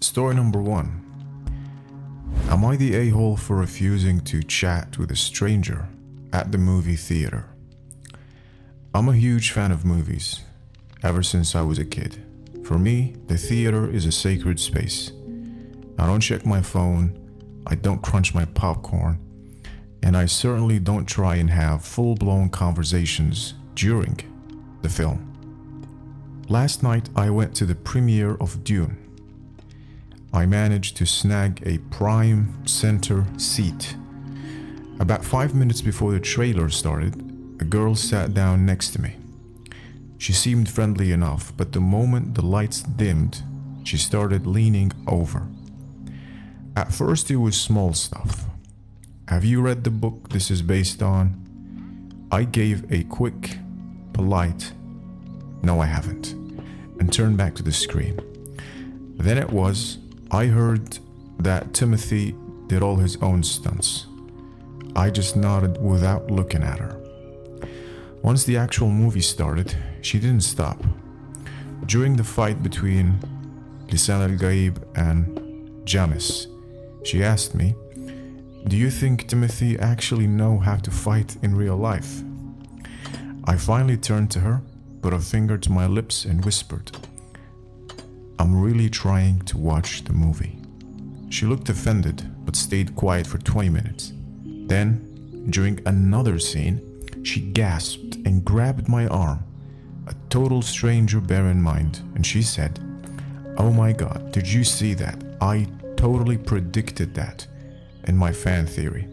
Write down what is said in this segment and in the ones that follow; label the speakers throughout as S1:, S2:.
S1: Story number 1. Am I the a-hole for refusing to chat with a stranger at the movie theater? I'm a huge fan of movies, ever since I was a kid. For me, the theater is a sacred space. I don't check my phone, I don't crunch my popcorn, and I certainly don't try and have full-blown conversations during the film. Last night, I went to the premiere of Dune. I managed to snag a prime center seat. About 5 minutes before the trailer started, a girl sat down next to me. She seemed friendly enough, but the moment the lights dimmed, she started leaning over. At first it was small stuff. Have you read the book this is based on? I gave a quick, polite, no I haven't, and turned back to the screen. Then it was, I heard that Timothy did all his own stunts. I just nodded without looking at her. Once the actual movie started, she didn't stop. During the fight between Lisan al-Gaib and Jamis, she asked me, "Do you think Timothy actually know how to fight in real life?" I finally turned to her, put a finger to my lips and whispered, "I'm really trying to watch the movie." She looked offended, but stayed quiet for 20 minutes. Then, during another scene, she gasped and grabbed my arm, a total stranger bear in mind, and she said, "Oh my God, did you see that? I totally predicted that in my fan theory."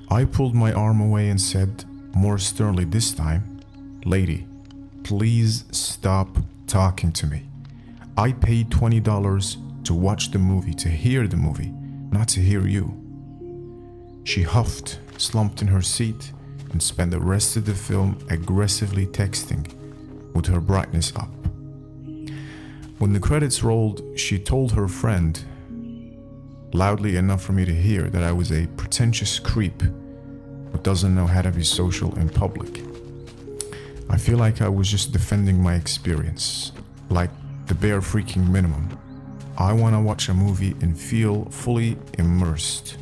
S1: I pulled my arm away and said, more sternly this time, "Lady, please stop talking to me. I paid $20 to watch the movie, to hear the movie, not to hear you." She huffed, slumped in her seat, and spent the rest of the film aggressively texting with her brightness up. When the credits rolled, she told her friend, loudly enough for me to hear, that I was a pretentious creep who doesn't know how to be social in public. I feel like I was just defending my experience, like the bare freaking minimum. I want to watch a movie and feel fully immersed.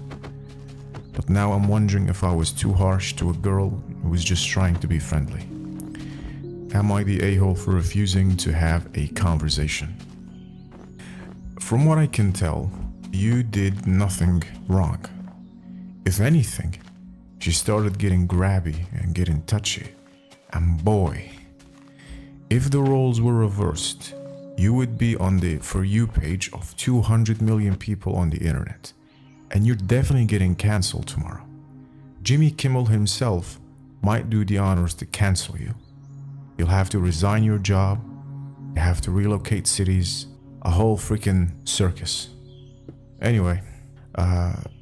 S1: But now I'm wondering if I was too harsh to a girl who was just trying to be friendly. Am I the a-hole for refusing to have a conversation? From what I can tell, you did nothing wrong. If anything, she started getting grabby and getting touchy. And boy, if the roles were reversed, you would be on the For You page of 200 million people on the internet. And you're definitely getting cancelled tomorrow. Jimmy Kimmel himself might do the honors to cancel you. You'll have to resign your job, you have to relocate cities, a whole freaking circus. Anyway,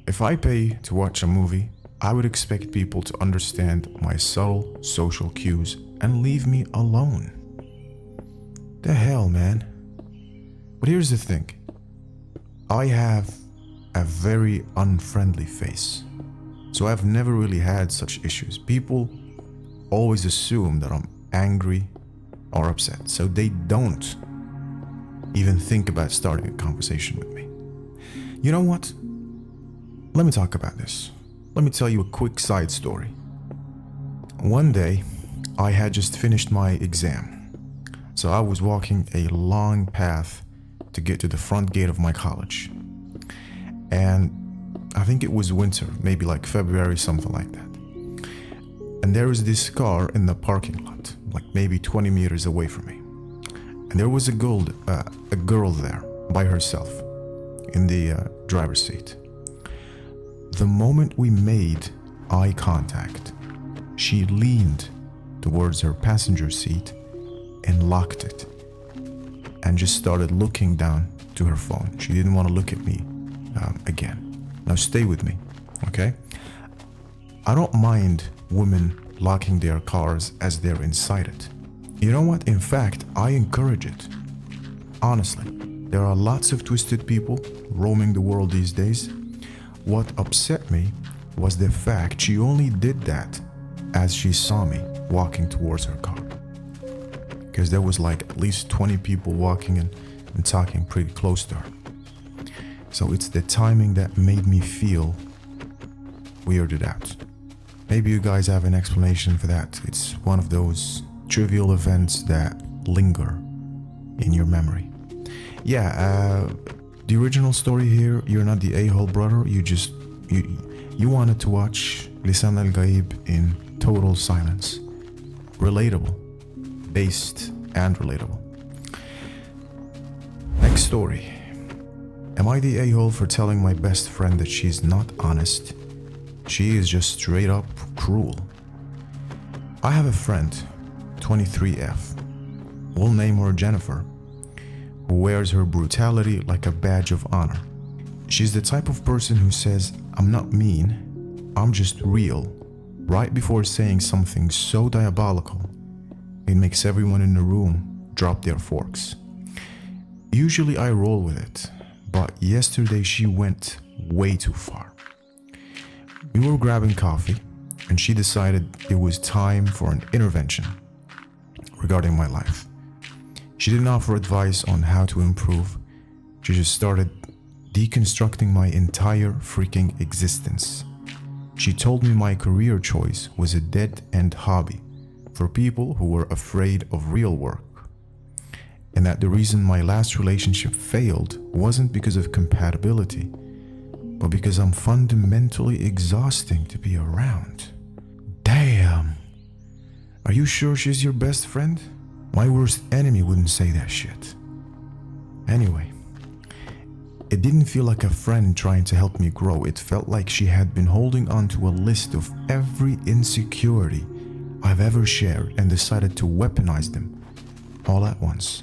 S1: if I pay to watch a movie, I would expect people to understand my subtle social cues and leave me alone. The hell, man. But here's the thing. I have a very unfriendly face, so I've never really had such issues. People always assume that I'm angry or upset, so they don't even think about starting a conversation with me. You know what? Let me talk about this. Let me tell you a quick side story. One day, I had just finished my exam, so I was walking a long path to get to the front gate of my college. And I think it was winter, maybe like February, something like that. And there was this car in the parking lot, like maybe 20 meters away from me. And there was a girl there by herself in the driver's seat. The moment we made eye contact, she leaned towards her passenger seat and locked it and just started looking down to her phone. She didn't want to look at me again. Now stay with me, okay? I don't mind women locking their cars as they're inside it. You know what? In fact, I encourage it. Honestly, there are lots of twisted people roaming the world these days. What upset me was the fact she only did that as she saw me walking towards her car. Because there was like at least 20 people walking, and and talking pretty close to her. So it's the timing that made me feel weirded out. Maybe you guys have an explanation for that. It's one of those trivial events that linger in your memory. Yeah, the original story here, you're not the a-hole brother, you wanted to watch Lisan al-Gaib in total silence. Relatable, based and relatable. Next story. Am I the a-hole for telling my best friend that she's not honest? She is just straight up cruel. I have a friend, 23F, we'll name her Jennifer, who wears her brutality like a badge of honor. She's the type of person who says, "I'm not mean, I'm just real," right before saying something so diabolical, it makes everyone in the room drop their forks. Usually I roll with it, but yesterday she went way too far. We were grabbing coffee, and she decided it was time for an intervention regarding my life. She didn't offer advice on how to improve. She just started deconstructing my entire freaking existence. She told me my career choice was a dead-end hobby for people who were afraid of real work, and that the reason my last relationship failed wasn't because of compatibility, but because I'm fundamentally exhausting to be around. Damn. Are you sure she's your best friend? My worst enemy wouldn't say that shit. Anyway, it didn't feel like a friend trying to help me grow. It felt like she had been holding on to a list of every insecurity I've ever shared and decided to weaponize them all at once.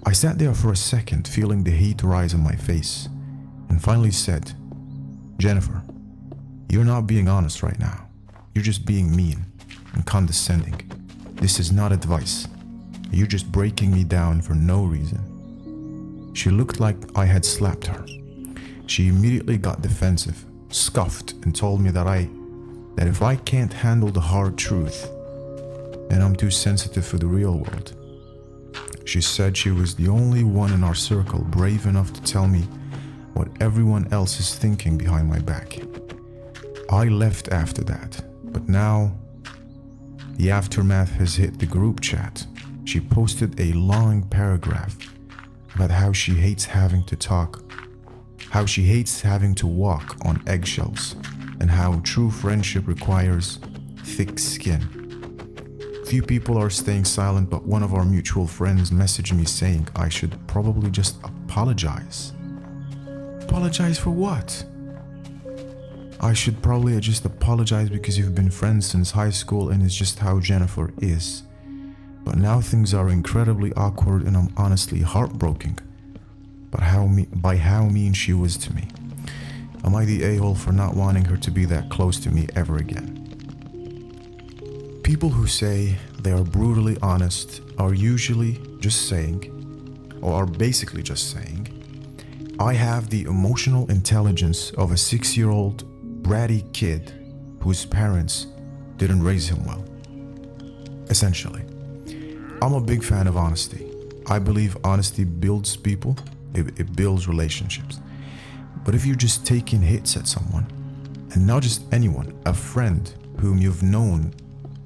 S1: I sat there for a second, feeling the heat rise on my face, and finally said, "Jennifer, you're not being honest right now. You're just being mean and condescending. This is not advice. You're just breaking me down for no reason." She looked like I had slapped her. She immediately got defensive, scoffed, and told me that if I can't handle the hard truth, then I'm too sensitive for the real world. She said she was the only one in our circle brave enough to tell me what everyone else is thinking behind my back. I left after that, but now the aftermath has hit the group chat. She posted a long paragraph about how she hates having to walk on eggshells, and how true friendship requires thick skin. Few people are staying silent, but one of our mutual friends messaged me saying I should probably just apologize. Apologize for what? I should probably just apologize because you've been friends since high school and it's just how Jennifer is. But now things are incredibly awkward and I'm honestly heartbroken by how mean she was to me. Am I the a-hole for not wanting her to be that close to me ever again? People who say they are brutally honest are usually just saying, or are basically just saying, I have the emotional intelligence of a 6-year-old bratty kid whose parents didn't raise him well. Essentially, I'm a big fan of honesty. I believe honesty builds people, it builds relationships. But if you're just taking hits at someone, and not just anyone, a friend whom you've known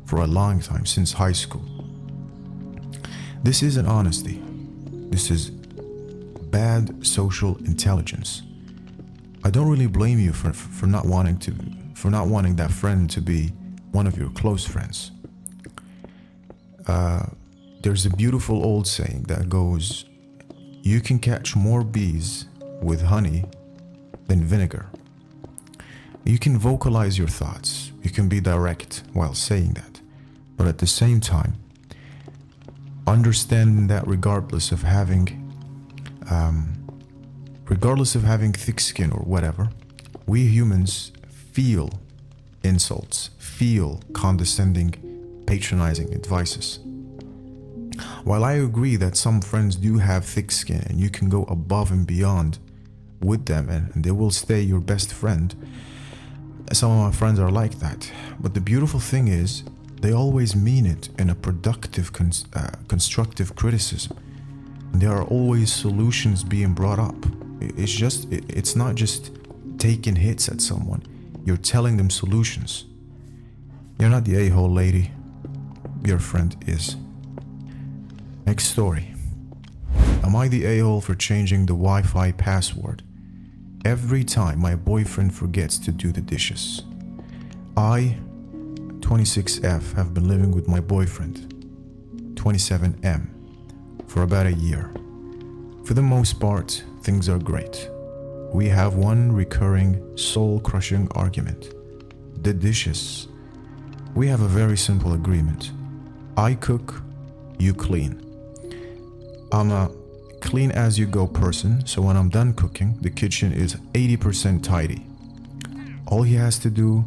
S1: for a long time, since high school, this isn't honesty. This is bad social intelligence. I don't really blame you for not wanting that friend to be one of your close friends. There's a beautiful old saying that goes, "You can catch more bees with honey than vinegar." You can vocalize your thoughts. You can be direct while saying that. But at the same time, understand that regardless of having thick skin or whatever, we humans feel insults, feel condescending, patronizing advices. While I agree that some friends do have thick skin and you can go above and beyond with them and they will stay your best friend, some of my friends are like that. But the beautiful thing is, they always mean it in a productive, constructive criticism. There are always solutions being brought up. It's not just taking hits at someone. You're telling them solutions. You're not the a-hole, lady. Your friend is. Next story. Am I the a-hole for changing the Wi-Fi password every time my boyfriend forgets to do the dishes? I, 26F, have been living with my boyfriend, 27M, for about a year. For the most part, things are great. We have one recurring, soul-crushing argument: the dishes. We have a very simple agreement. I cook, you clean. I'm a clean-as-you-go person, so when I'm done cooking, the kitchen is 80% tidy. All he has to do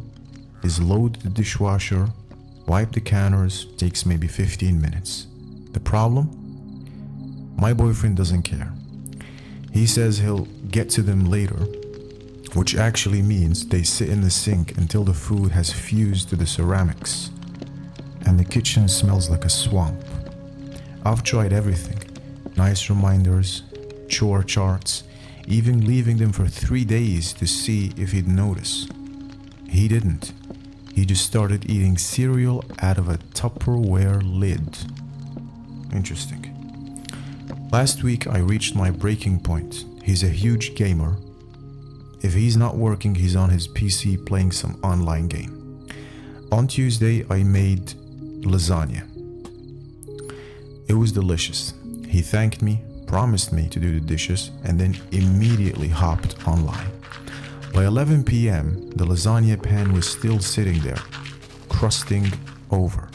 S1: is load the dishwasher, wipe the counters, takes maybe 15 minutes. The problem? My boyfriend doesn't care. He says he'll get to them later, which actually means they sit in the sink until the food has fused to the ceramics, and the kitchen smells like a swamp. I've tried everything. Nice reminders, chore charts, even leaving them for 3 days to see if he'd notice. He didn't. He just started eating cereal out of a Tupperware lid. Interesting. Last week I reached my breaking point. He's a huge gamer. If he's not working, he's on his PC playing some online game. On Tuesday I made lasagna. It was delicious. He thanked me, promised me to do the dishes, and then immediately hopped online. By 11 p.m., the lasagna pan was still sitting there, crusting over.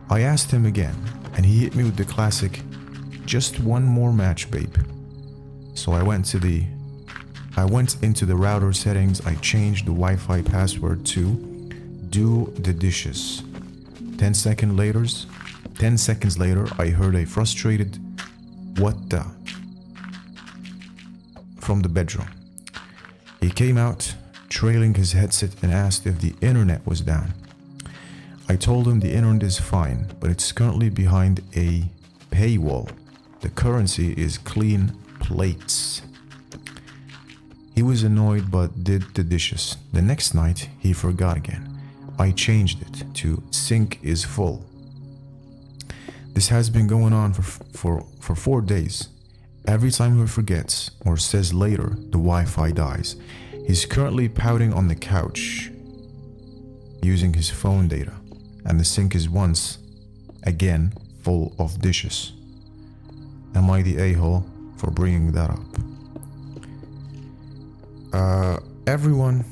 S1: I asked him again, and he hit me with the classic, "Just one more match, babe." So I went into the router settings. I changed the Wi-Fi password to "do the dishes." 10 seconds later, I heard a frustrated "what the" from the bedroom. He came out, trailing his headset, and asked if the internet was down. I told him the internet is fine, but it's currently behind a paywall. The currency is clean plates. He was annoyed but did the dishes. The next night, he forgot again. I changed it to "sink is full." This has been going on for 4 days. Every time he forgets or says later, the Wi-Fi dies. He's currently pouting on the couch using his phone data, and the sink is once again full of dishes. Am I the a-hole for bringing that up? Everyone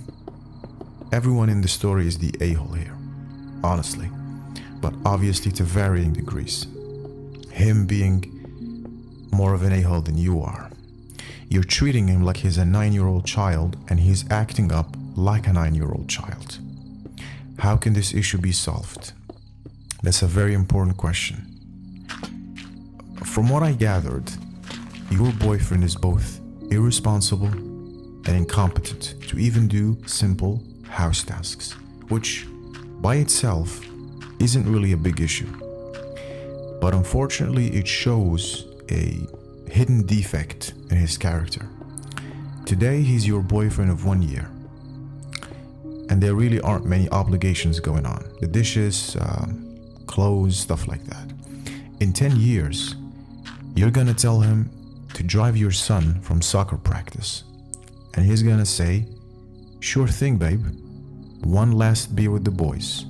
S1: in the story is the a-hole here, honestly, but obviously to varying degrees. Him being more of an a-hole than you are. You're treating him like he's a 9-year-old child, and he's acting up like a 9-year-old child. How can this issue be solved? That's a very important question. From what I gathered, your boyfriend is both irresponsible and incompetent to even do simple house tasks, which by itself isn't really a big issue. But unfortunately, it shows a hidden defect in his character. Today, he's your boyfriend of 1 year, and there really aren't many obligations going on. The dishes, clothes, stuff like that. In 10 years, you're gonna tell him to drive your son from soccer practice, and he's gonna say, "Sure thing, babe. One last beer with the boys."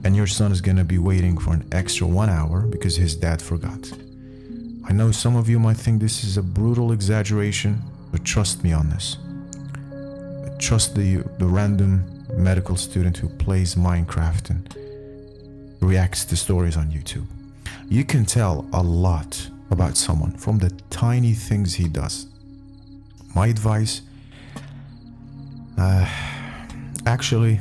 S1: And your son is gonna be waiting for an extra 1 hour because his dad forgot. I know some of you might think this is a brutal exaggeration, but trust me on this. Trust the random medical student who plays Minecraft and reacts to stories on YouTube. You can tell a lot about someone from the tiny things he does. My advice, actually,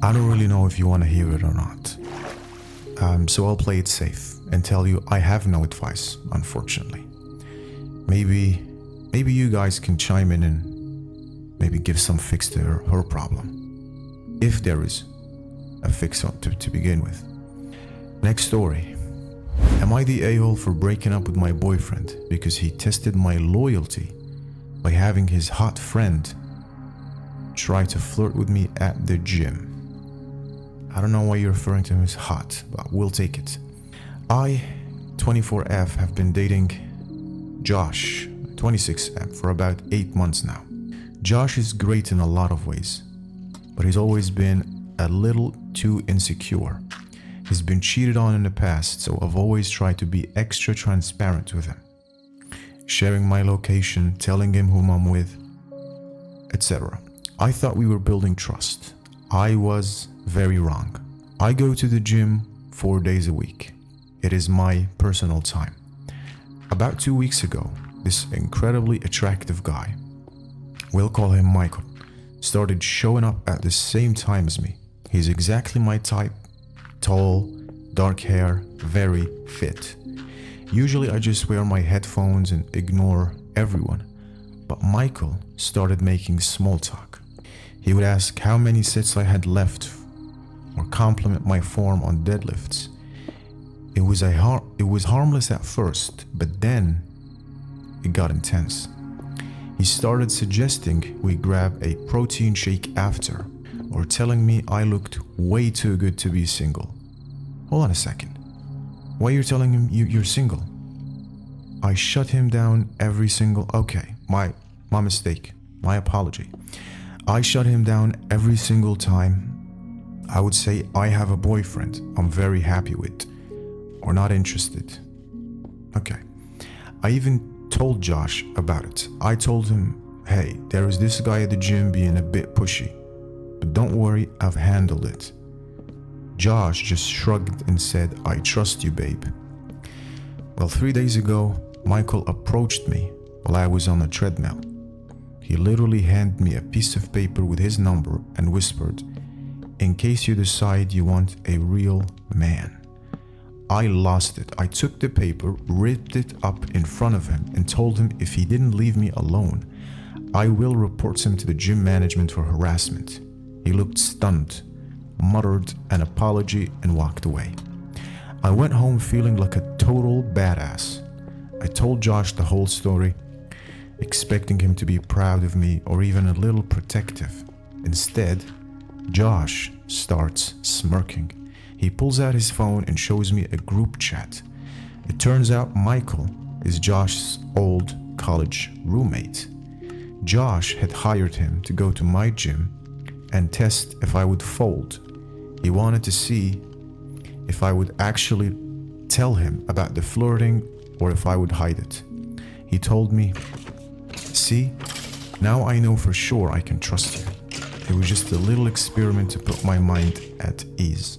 S1: I don't really know if you want to hear it or not. So I'll play it safe and tell you I have no advice, unfortunately. Maybe you guys can chime in and maybe give some fix to her problem, if there is a fix to begin with. Next story. Am I the a-hole for breaking up with my boyfriend because he tested my loyalty by having his hot friend try to flirt with me at the gym? I don't know why you're referring to him as hot, but we'll take it. I, 24F, have been dating Josh, 26F, for about 8 months now. Josh is great in a lot of ways, but he's always been a little too insecure. He's been cheated on in the past, so I've always tried to be extra transparent with him, sharing my location, telling him whom I'm with, etc. I thought we were building trust. I was very wrong. I go to the gym 4 days a week. It is my personal time. About 2 weeks ago, this incredibly attractive guy, we'll call him Michael, started showing up at the same time as me. He's exactly my type, tall, dark hair, very fit. Usually I just wear my headphones and ignore everyone, but Michael started making small talk. He would ask how many sets I had left or compliment my form on deadlifts. It was harmless at first, but then it got intense. He started suggesting we grab a protein shake after, or telling me I looked way too good to be single. Hold on a second. Why you're telling him you're single? I shut him down every single... Okay, my mistake. My apology. I shut him down every single time I would say I have a boyfriend I'm very happy with, or not interested. Okay. I even told Josh about it. I told him, hey, there is this guy at the gym being a bit pushy, but don't worry, I've handled it. Josh just shrugged and said, I trust you, babe. Well, 3 days ago, Michael approached me while I was on a treadmill. He literally handed me a piece of paper with his number and whispered, in case you decide you want a real man. I lost it. I took the paper, ripped it up in front of him, and told him if he didn't leave me alone, I will report him to the gym management for harassment. He looked stunned, muttered an apology, and walked away. I went home feeling like a total badass. I told Josh the whole story, expecting him to be proud of me or even a little protective. Instead, Josh starts smirking. He pulls out his phone and shows me a group chat. It turns out Michael is Josh's old college roommate. Josh had hired him to go to my gym and test if I would fold. He wanted to see if I would actually tell him about the flirting or if I would hide it. He told me, see, now I know for sure I can trust you. It was just a little experiment to put my mind at ease.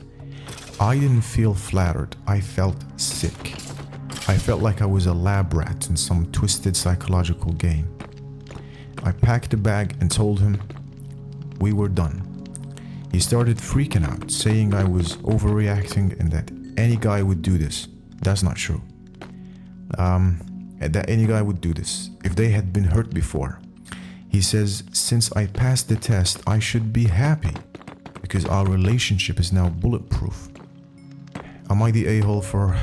S1: I didn't feel flattered, I felt sick. I felt like I was a lab rat in some twisted psychological game. I packed a bag and told him we were done. He started freaking out, saying I was overreacting and that any guy would do this. That's not true. That any guy would do this if they had been hurt before. He says, since I passed the test, I should be happy because our relationship is now bulletproof. Am I the a-hole for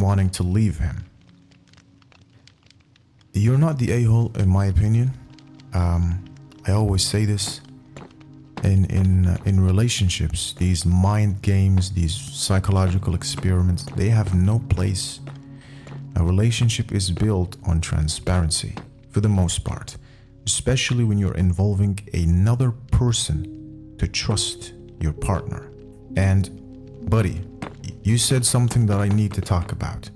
S1: wanting to leave him? You're not the a-hole, in my opinion. I always say this. In relationships, these mind games, these psychological experiments, they have no place. A relationship is built on transparency, for the most part, especially when you're involving another person to trust your partner. And, buddy, you said something that I need to talk about.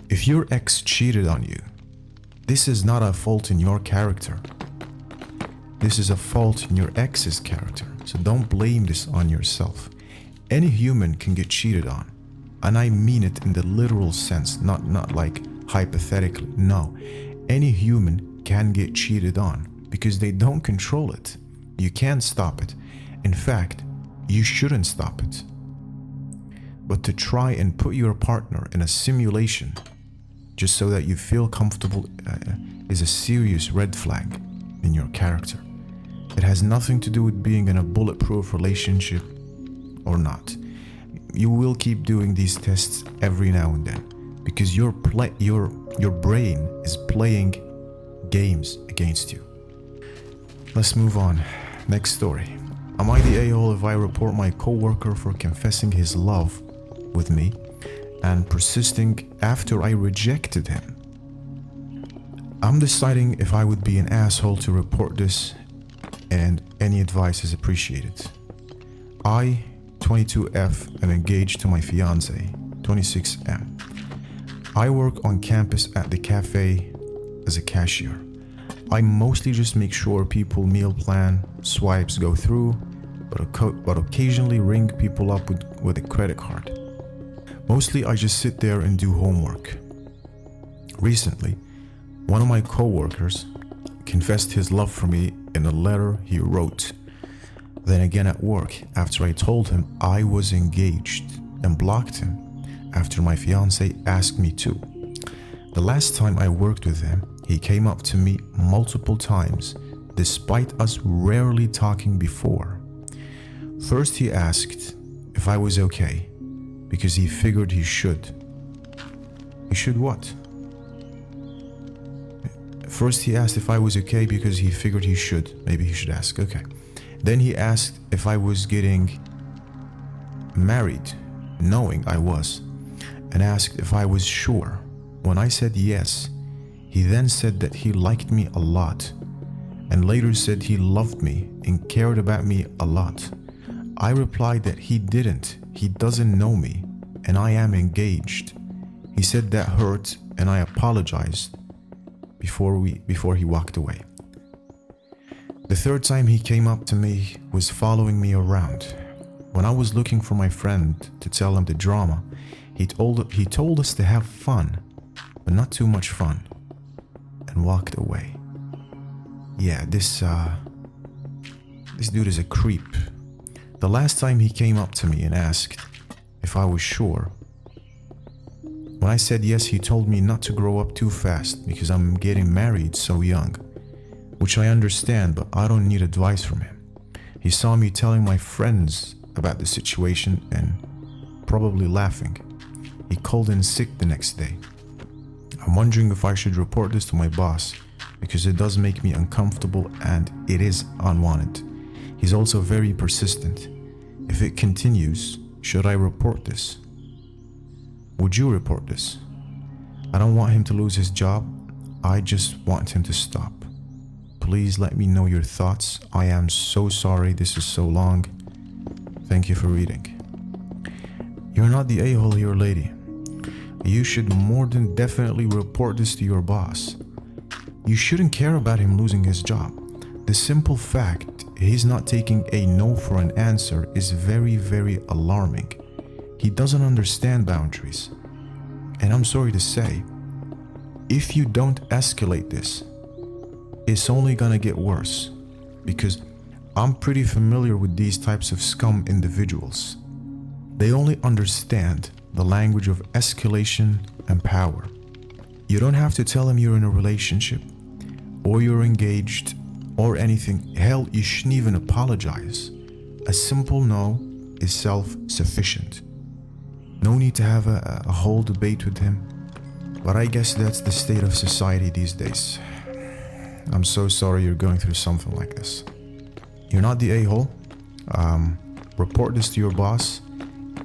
S1: If your ex cheated on you, this is not a fault in your character. This is a fault in your ex's character, so don't blame this on yourself. Any human can get cheated on, and I mean it in the literal sense, not like hypothetically. No, any human can get cheated on because they don't control it. You can't stop it. In fact, you shouldn't stop it. But to try and put your partner in a simulation just so that you feel comfortable is a serious red flag in your character. It has nothing to do with being in a bulletproof relationship or not. you will keep doing these tests every now and then, because your brain is playing games against you. Let's move on. Next story. Am I the a-hole if I report my coworker for confessing his love with me and persisting after I rejected him? I'm deciding if I would be an asshole to report this, and any advice is appreciated. I, 22F, am engaged to my fiance, 26M. I work on campus at the cafe as a cashier. I mostly just make sure people meal plan, swipes go through, but occasionally ring people up with a credit card. Mostly I just sit there and do homework. Recently, one of my coworkers confessed his love for me in a letter he wrote. Then again at work, after I told him I was engaged, and blocked him after my fiance asked me to. The last time I worked with him, he came up to me multiple times, despite us rarely talking before. First, he asked if I was okay, because he figured he should. He should what? First, he asked if I was okay because he figured he should. Maybe he should ask, okay. Then he asked if I was getting married, knowing I was, and asked if I was sure. When I said yes, he then said that he liked me a lot, and later said he loved me and cared about me a lot. I replied that he didn't, he doesn't know me, and I am engaged. He said that hurt, and I apologized before he walked away. The third time he came up to me was following me around. When I was looking for my friend to tell him the drama, he told us to have fun, but not too much fun, and walked away. Yeah, this dude is a creep. The last time he came up to me and asked if I was sure. When I said yes, he told me not to grow up too fast because I'm getting married so young, which I understand, but I don't need advice from him. He saw me telling my friends about the situation and probably laughing. He called in sick the next day. I'm wondering if I should report this to my boss, because it does make me uncomfortable and it is unwanted. He's also very persistent. If it continues, should I report this? Would you report this? I don't want him to lose his job. I just want him to stop. Please let me know your thoughts. I am so sorry this is so long. Thank you for reading. You're not the a-hole here, lady. You should more than definitely report this to your boss. You shouldn't care about him losing his job. The simple fact he's not taking a no for an answer is very, very alarming. He doesn't understand boundaries. And I'm sorry to say, if you don't escalate this, it's only gonna get worse, because I'm pretty familiar with these types of scum individuals. They only understand the language of escalation and power. You don't have to tell them you're in a relationship, or you're engaged, or anything. Hell, you shouldn't even apologize. A simple no is self-sufficient. No need to have a whole debate with him. But I guess that's the state of society these days. I'm so sorry you're going through something like this. You're not the a-hole. Report this to your boss.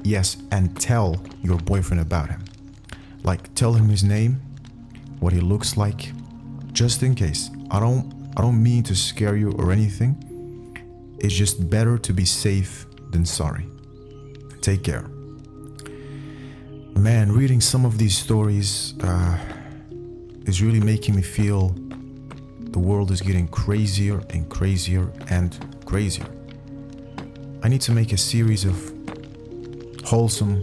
S1: Yes, and tell your boyfriend about him. Like, tell him his name, what he looks like, just in case. I don't mean to scare you or anything. It's just better to be safe than sorry. Take care. Man, reading some of these stories is really making me feel the world is getting crazier and crazier and crazier. I need to make a series of wholesome,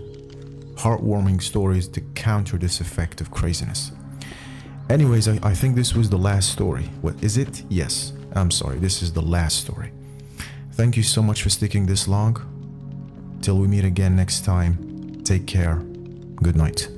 S1: heartwarming stories to counter this effect of craziness. Anyways, I think this was the last story. What is it? Yes, I'm sorry, this is the last story. Thank you so much for sticking this long. Till we meet again next time, take care. Good night.